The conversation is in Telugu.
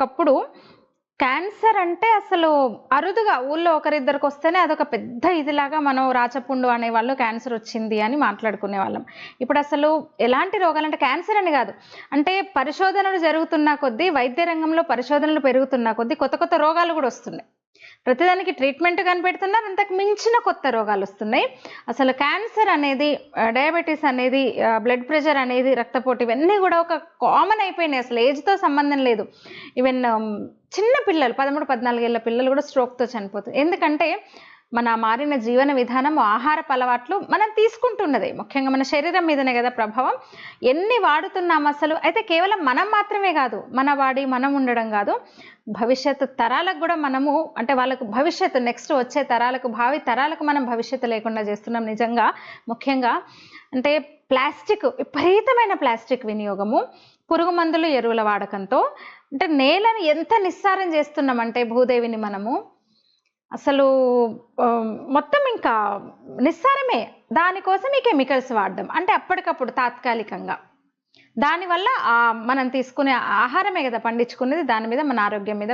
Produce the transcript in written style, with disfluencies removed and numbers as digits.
ఒకప్పుడు క్యాన్సర్ అంటే అసలు అరుదుగా ఊళ్ళో ఒకరిద్దరికి వస్తేనే అదొక పెద్ద ఇదిలాగా మనం రాచపుండు అనేవాళ్ళు క్యాన్సర్ వచ్చింది అని మాట్లాడుకునే వాళ్ళం. ఇప్పుడు అసలు ఎలాంటి రోగాలంటే క్యాన్సర్ అని కాదు, అంటే పరిశోధనలు జరుగుతున్న కొద్దీ, వైద్య రంగంలో పరిశోధనలు పెరుగుతున్న కొద్దీ కొత్త కొత్త రోగాలు కూడా వస్తున్నాయి. ప్రతిదానికి ట్రీట్మెంట్ కనిపెడుతున్నారు, అంతకు మించిన కొత్త రోగాలు వస్తున్నాయి. అసలు క్యాన్సర్ అనేది, డయాబెటీస్ అనేది, బ్లడ్ ప్రెషర్ అనేది, రక్తపోటు, ఇవన్నీ కూడా ఒక కామన్ అయిపోయినాయి. అసలు ఏజ్తో సంబంధం లేదు. ఈవెన్ చిన్న పిల్లలు 13-14 ఏళ్ళ పిల్లలు కూడా స్ట్రోక్తో చనిపోతారు. ఎందుకంటే మన మారిన జీవన విధానం, ఆహారపు అలవాట్లు మనం తీసుకుంటున్నదే, ముఖ్యంగా మన శరీరం మీదనే కదా ప్రభావం. ఎన్ని వాడుతున్నాం అసలు. అయితే కేవలం మనం మాత్రమే కాదు, మన వాడి మనం ఉండడం కాదు, భవిష్యత్తు తరాలకు కూడా మనము, అంటే వాళ్ళకు భవిష్యత్తు, నెక్స్ట్ వచ్చే తరాలకు, భావి తరాలకు మనం భవిష్యత్తు లేకుండా చేస్తున్నాం నిజంగా. ముఖ్యంగా అంటే ప్లాస్టిక్, విపరీతమైన ప్లాస్టిక్ వినియోగము, పురుగు మందులు, ఎరువుల వాడకంతో అంటే నేలను ఎంత నిస్సారం చేస్తున్నామంటే భూదేవిని మనము అసలు మొత్తం ఇంకా నిస్సారమే. దానికోసం ఈ కెమికల్స్ వాడడం, అంటే అప్పటికప్పుడు తాత్కాలికంగా. దానివల్ల మనం తీసుకునే ఆహారమే కదా పండించుకునేది, దాని మీద మన ఆరోగ్యం మీద